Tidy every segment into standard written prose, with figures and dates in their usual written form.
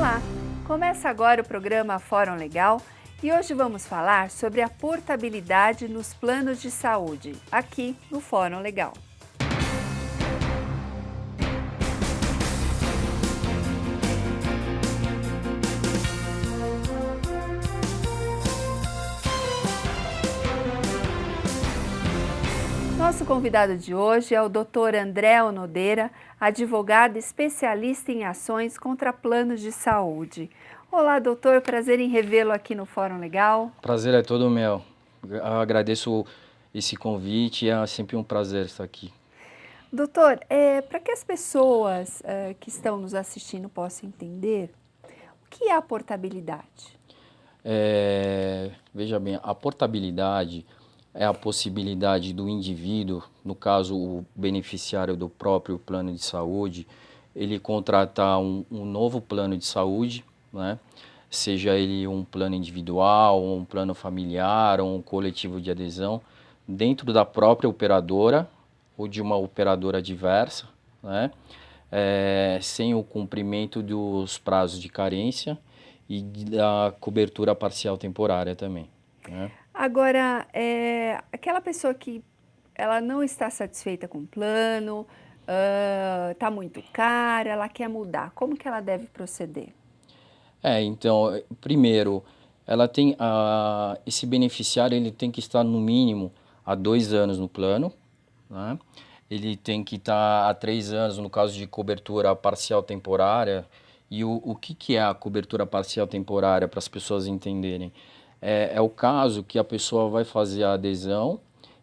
Olá! Começa agora o programa Fórum Legal e hoje vamos falar sobre a portabilidade nos planos de saúde, aqui no Fórum Legal. Nosso convidado de hoje é o Dr. André Onodeira, advogado especialista em ações contra planos de saúde. Olá, doutor, prazer em revê-lo aqui no Fórum Legal. Prazer é todo meu. Eu agradeço esse convite, é sempre um prazer estar aqui. Doutor, para que as pessoas que estão nos assistindo possam entender, o que é a portabilidade? Veja bem, a portabilidade é a possibilidade do indivíduo, no caso o beneficiário do próprio plano de saúde, ele contratar um novo plano de saúde, né? Seja ele um plano individual, um plano familiar, ou um coletivo de adesão, dentro da própria operadora ou de uma operadora diversa, né? Sem o cumprimento dos prazos de carência e da cobertura parcial temporária também, né? Agora, aquela pessoa que ela não está satisfeita com o plano, está muito caro, ela quer mudar, como que ela deve proceder? Então, primeiro, ela tem esse beneficiário ele tem que estar no mínimo há 2 anos no plano, né? Ele tem que estar há 3 anos no caso de cobertura parcial temporária. E o que é a cobertura parcial temporária para as pessoas entenderem? É o caso que a pessoa vai fazer a adesão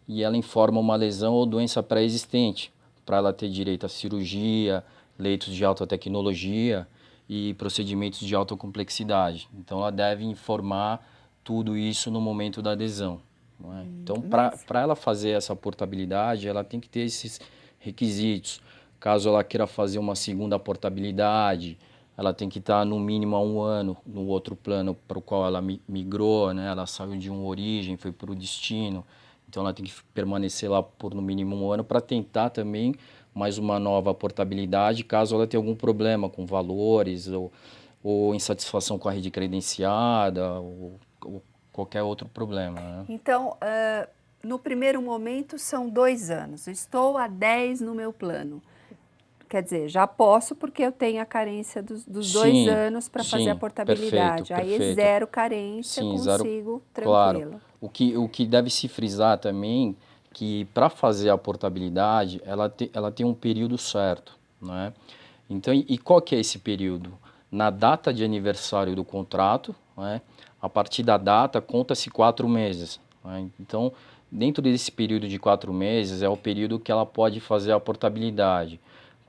e ela informa uma lesão ou doença pré-existente, para ela ter direito a cirurgia, leitos de alta tecnologia e procedimentos de alta complexidade. Então, ela deve informar tudo isso no momento da adesão, não é? Então, para ela fazer essa portabilidade, ela tem que ter esses requisitos. Caso ela queira fazer uma segunda portabilidade, ela tem que estar no mínimo há 1 ano no outro plano para o qual ela migrou, né? Ela saiu de uma origem, foi para o destino. Então, ela tem que permanecer lá por no mínimo 1 ano para tentar também mais uma nova portabilidade, caso ela tenha algum problema com valores ou insatisfação com a rede credenciada ou qualquer outro problema, né? Então, no primeiro momento são 2 anos, estou há 10 no meu plano. Quer dizer, já posso porque eu tenho a carência dos 2 Sim, anos para fazer a sim, perfeito, portabilidade. Aí perfeito. zero carência, Sim, zero, consigo claro. tranquilo. O que deve se frisar também, que para fazer a portabilidade, ela tem um período certo, né? Então, e qual que é esse período? Na data de aniversário do contrato, né? A partir da data, conta-se 4 meses, né? Então, dentro desse período de 4 meses, é o período que ela pode fazer a portabilidade.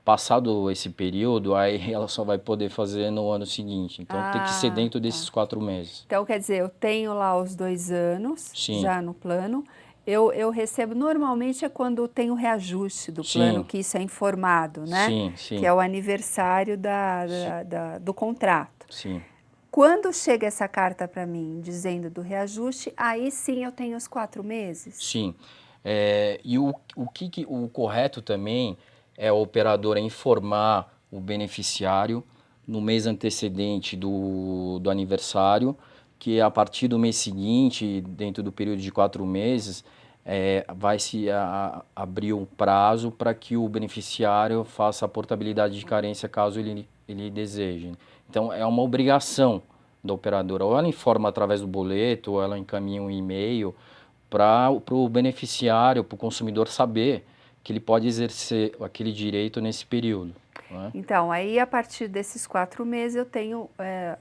Passado esse período, aí ela só vai poder fazer no ano seguinte. Então, tem que ser dentro Tá. desses 4 meses. Então, quer dizer, eu tenho lá os 2 anos Sim, já no plano. Eu recebo, normalmente é quando tem o reajuste do plano, sim, que isso é informado, né? sim, Que sim, é o aniversário sim, do contrato. sim. Quando chega essa carta para mim dizendo do reajuste, aí sim eu tenho os 4 meses? Sim. E o correto também é a operadora informar o beneficiário no mês antecedente do aniversário, que a partir do mês seguinte, dentro do período de 4 meses, vai se abrir um prazo para que o beneficiário faça a portabilidade de carência caso ele deseje. Então, é uma obrigação da operadora. Ou ela informa através do boleto, ou ela encaminha um e-mail para o beneficiário, para o consumidor saber que ele pode exercer aquele direito nesse período, né? Então, aí a partir desses 4 meses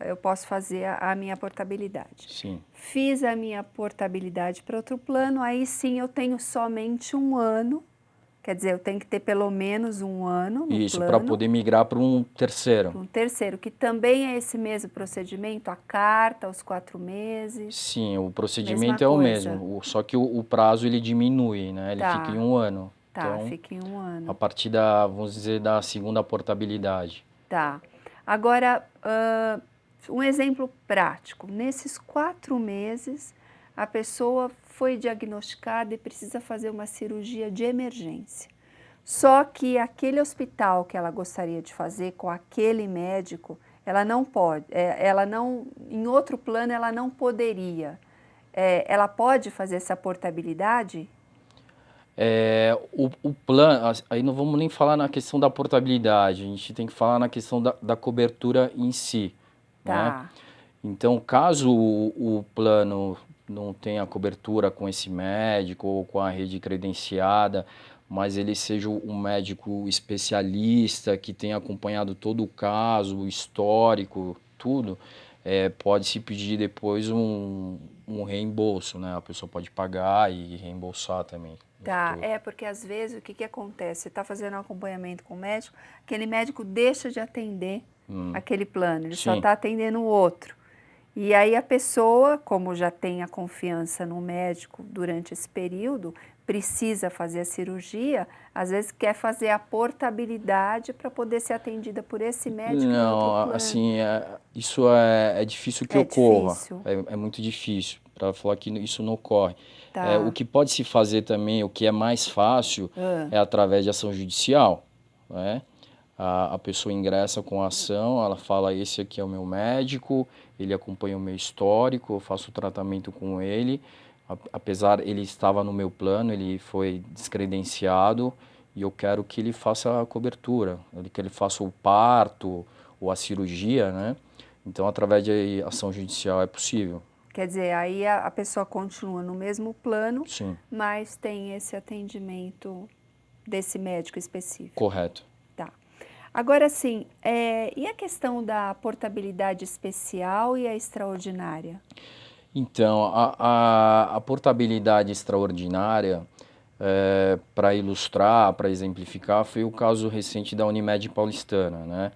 eu posso fazer a minha portabilidade. Sim. Fiz a minha portabilidade para outro plano, aí sim eu tenho somente 1 ano, quer dizer, eu tenho que ter pelo menos 1 ano no Isso, para plano, poder migrar para um terceiro. para um terceiro, que também é esse mesmo procedimento, a carta, os 4 meses, Sim, o mesma procedimento é o coisa. mesmo, só que o prazo ele diminui, né? Ele fica em Tá, 1 ano. tá, Então, fica em 1 a ano. partir vamos dizer, da segunda portabilidade. Tá. Agora, um exemplo prático. Nesses 4 meses, a pessoa foi diagnosticada e precisa fazer uma cirurgia de emergência. Só que aquele hospital que ela gostaria de fazer com aquele médico, ela não pode, ela não, em outro plano ela não poderia. Ela pode fazer essa portabilidade? O plano, aí não vamos nem falar na questão da portabilidade, a gente tem que falar na questão da cobertura em si, né? Tá. Então, caso o plano não tenha cobertura com esse médico ou com a rede credenciada, mas ele seja um médico especialista que tenha acompanhado todo o caso, o histórico, tudo, pode-se pedir depois um reembolso, né? A pessoa pode pagar e reembolsar também no Tá, futuro. porque às vezes o que que acontece? Você está fazendo um acompanhamento com o médico, aquele médico deixa de atender aquele plano, ele só Sim. está atendendo o outro. E aí a pessoa, como já tem a confiança no médico durante esse período, precisa fazer a cirurgia, às vezes quer fazer a portabilidade para poder ser atendida por esse médico em outro Não, plano. assim, isso é difícil que É ocorra, difícil? é muito difícil, para falar que isso não ocorre. O Tá. que pode se fazer também, o que é mais fácil, Ah, é através de ação judicial, né? A pessoa ingressa com a ação, ela fala, esse aqui é o meu médico, ele acompanha o meu histórico, eu faço o tratamento com ele, apesar ele estava no meu plano, ele foi descredenciado, e eu quero que ele faça a cobertura, que ele faça o parto ou a cirurgia, né? Então, através de ação judicial é possível. quer dizer, aí a pessoa continua no mesmo plano, Sim, mas tem esse atendimento desse médico específico. correto. Tá. Agora sim, e a questão da portabilidade especial e a extraordinária? Então, a portabilidade extraordinária, para ilustrar, para exemplificar, foi o caso recente da Unimed Paulistana, né?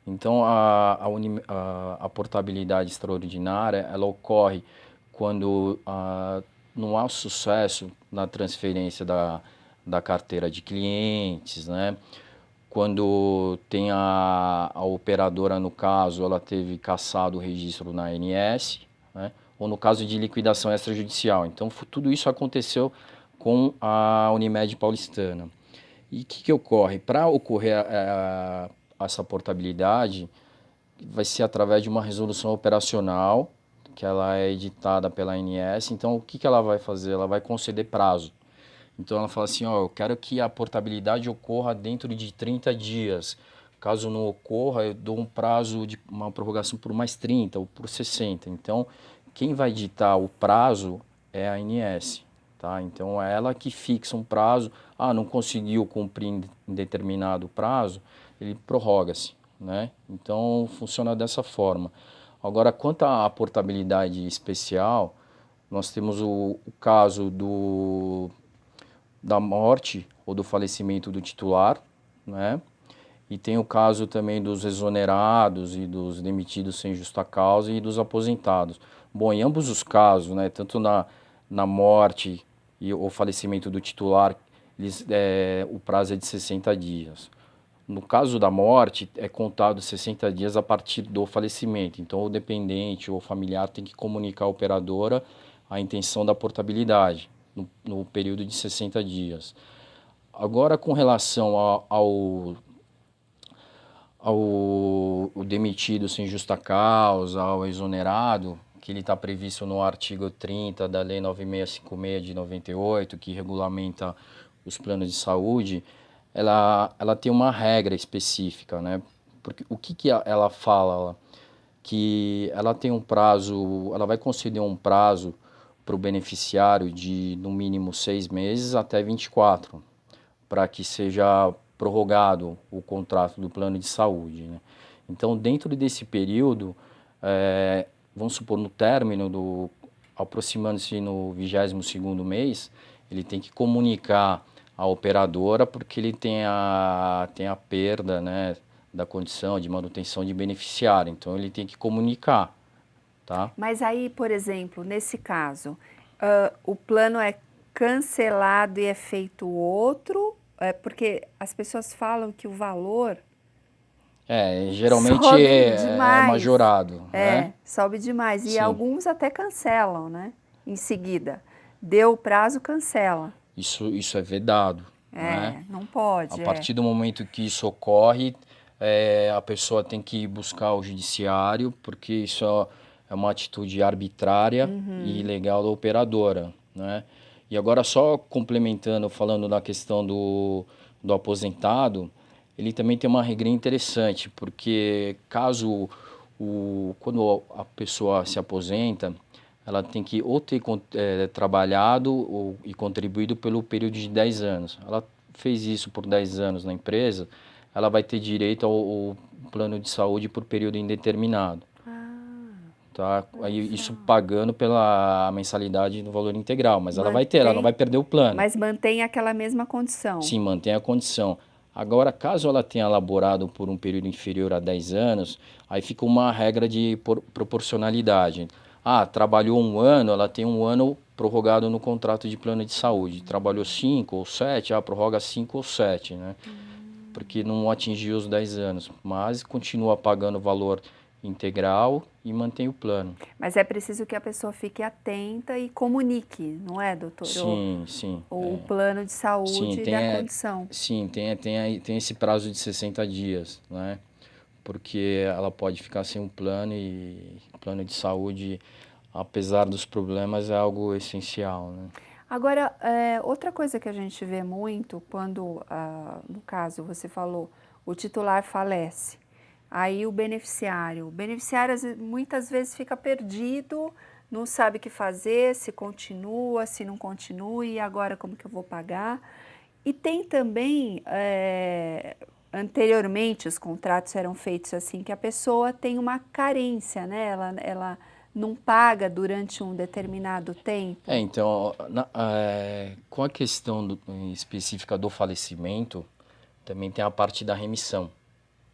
Então, a portabilidade extraordinária, ela ocorre quando não há sucesso na transferência da carteira de clientes, né? Quando tem a operadora, no caso, ela teve cassado o registro na ANS, né? Ou no caso de liquidação extrajudicial. Então, tudo isso aconteceu com a Unimed Paulistana. E o que ocorre? Para ocorrer essa portabilidade, vai ser através de uma resolução operacional, que ela é editada pela ANS. Então, o que ela vai fazer? Ela vai conceder prazo. Então ela fala assim, ó, eu quero que a portabilidade ocorra dentro de 30 dias. Caso não ocorra, eu dou um prazo de uma prorrogação por mais 30 ou por 60. Então, quem vai ditar o prazo é a ANS, tá? Então é ela que fixa um prazo. Ah, não conseguiu cumprir em determinado prazo, ele prorroga-se, né? Então funciona dessa forma. Agora, quanto à portabilidade especial, nós temos o caso da morte ou do falecimento do titular, né? E tem o caso também dos exonerados e dos demitidos sem justa causa e dos aposentados. Bom, em ambos os casos, né, tanto na morte ou falecimento do titular, o prazo é de 60 dias. No caso da morte, é contado 60 dias a partir do falecimento. Então, o dependente ou familiar tem que comunicar à operadora a intenção da portabilidade no período de 60 dias. Agora, com relação ao demitido sem justa causa, ao exonerado, que ele está previsto no artigo 30 da Lei 9656 de 98, que regulamenta os planos de saúde, ela tem uma regra específica, né? Porque o que ela fala? Que ela tem um prazo, ela vai conceder um prazo para o beneficiário de no mínimo 6 meses até 24, para que seja prorrogado o contrato do plano de saúde, né? Então, dentro desse período, vamos supor, no término aproximando-se no 22º mês, ele tem que comunicar à operadora porque ele tem a perda, né, da condição de manutenção de beneficiário. Então, ele tem que comunicar, tá? Mas aí, por exemplo, nesse caso, o plano é cancelado e é feito outro, porque as pessoas falam que o valor Geralmente sobe é demais. majorado, né? Sobe demais. E Sim, alguns até cancelam, né? Em seguida. Deu o prazo, cancela. isso é vedado, né? Não A pode, partir do momento que isso ocorre, a pessoa tem que buscar o judiciário, porque isso é uma atitude arbitrária e ilegal da operadora, né? E agora só complementando, falando da questão do aposentado, ele também tem uma regrinha interessante, porque caso quando a pessoa se aposenta, ela tem que ou ter trabalhado e contribuído pelo período de 10 anos. Ela fez isso por 10 anos na empresa, ela vai ter direito ao plano de saúde por período indeterminado. Tá? Aí, isso pagando pela mensalidade no valor integral, mas ela vai ter, ela não vai perder o plano. Mas mantém aquela mesma condição. Sim, mantém a condição. Agora, caso ela tenha laborado por um período inferior a 10 anos, aí fica uma regra de proporcionalidade. Trabalhou um ano, ela tem um ano prorrogado no contrato de plano de saúde. Trabalhou 5 ou 7, prorroga 5 ou 7, né? Porque não atingiu os 10 anos, mas continua pagando o valor integral e mantém o plano. Mas é preciso que a pessoa fique atenta e comunique, não é, doutor? Sim, sim. O plano de saúde da condição. Sim, tem esse prazo de 60 dias, né? Porque ela pode ficar sem um plano e o plano de saúde, apesar dos problemas, é algo essencial, né? Agora, outra coisa que a gente vê muito quando, no caso, você falou, o titular falece, aí o beneficiário muitas vezes fica perdido, não sabe o que fazer, se continua, se não continua, e agora como que eu vou pagar? E tem também, anteriormente os contratos eram feitos assim, que a pessoa tem uma carência, né? Ela não paga durante um determinado tempo. Então, com a questão específica do falecimento, também tem a parte da remissão,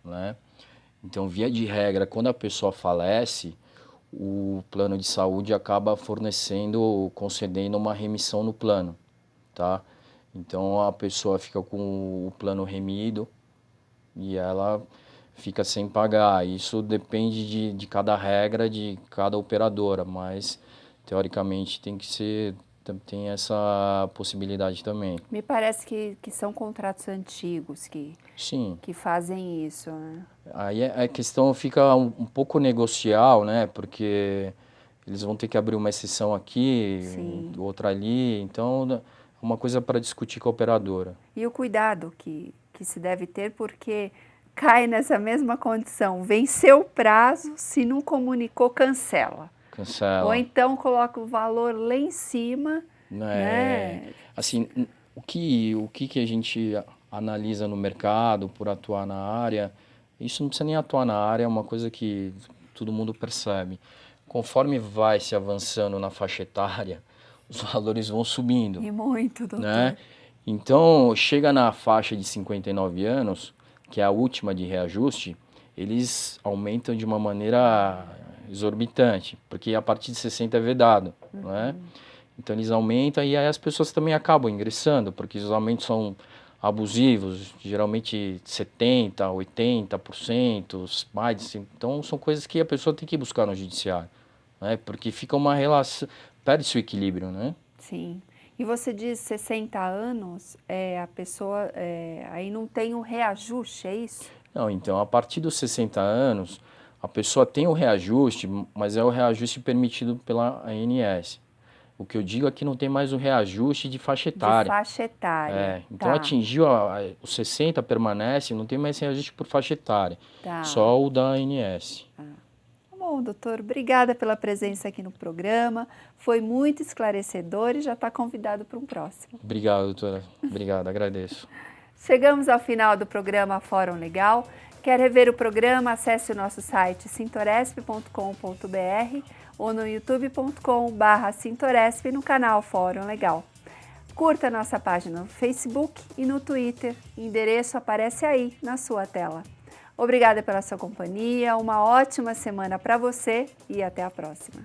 né? Então, via de regra, quando a pessoa falece, o plano de saúde acaba concedendo uma remissão no plano, tá? Então, a pessoa fica com o plano remido e ela fica sem pagar. Isso depende de cada regra, de cada operadora, mas teoricamente tem essa possibilidade também. Me parece que são contratos antigos Sim. que fazem isso, né? Aí a questão fica um pouco negocial, né? Porque eles vão ter que abrir uma exceção aqui, outra ali, então é uma coisa para discutir com a operadora. E o cuidado que se deve ter, porque cai nessa mesma condição, venceu o prazo, se não comunicou, cancela. Cancela. Ou então coloca o valor lá em cima, né? Assim, o que a gente analisa no mercado por atuar na área, isso não precisa nem atuar na área, é uma coisa que todo mundo percebe. Conforme vai se avançando na faixa etária, os valores vão subindo. E muito, doutor. Né? Então, chega na faixa de 59 anos, que é a última de reajuste, eles aumentam de uma maneira exorbitante, porque a partir de 60 é vedado, né? Então eles aumentam e aí as pessoas também acabam ingressando, porque os aumentos são abusivos, geralmente 70%, 80%, mais de... Então são coisas que a pessoa tem que buscar no judiciário, né? Porque fica uma relação, perde-se o equilíbrio, né? Sim. E você diz 60 anos, a pessoa aí não tem o reajuste, é isso? Não, então a partir dos 60 anos, a pessoa tem o reajuste, mas é o reajuste permitido pela ANS. O que eu digo é que não tem mais o reajuste de faixa etária. De faixa etária. Então atingiu os 60, permanece, não tem mais reajuste por faixa etária. Tá. Só o da ANS. Bom, doutor, obrigada pela presença aqui no programa. Foi muito esclarecedor e já está convidado para um próximo. Obrigado, doutora. Obrigado, agradeço. Chegamos ao final do programa Fórum Legal. Quer rever o programa? Acesse o nosso site sintoresp.com.br ou no youtube.com/sintoresp no canal Fórum Legal. Curta nossa página no Facebook e no Twitter. O endereço aparece aí na sua tela. Obrigada pela sua companhia, uma ótima semana para você e até a próxima.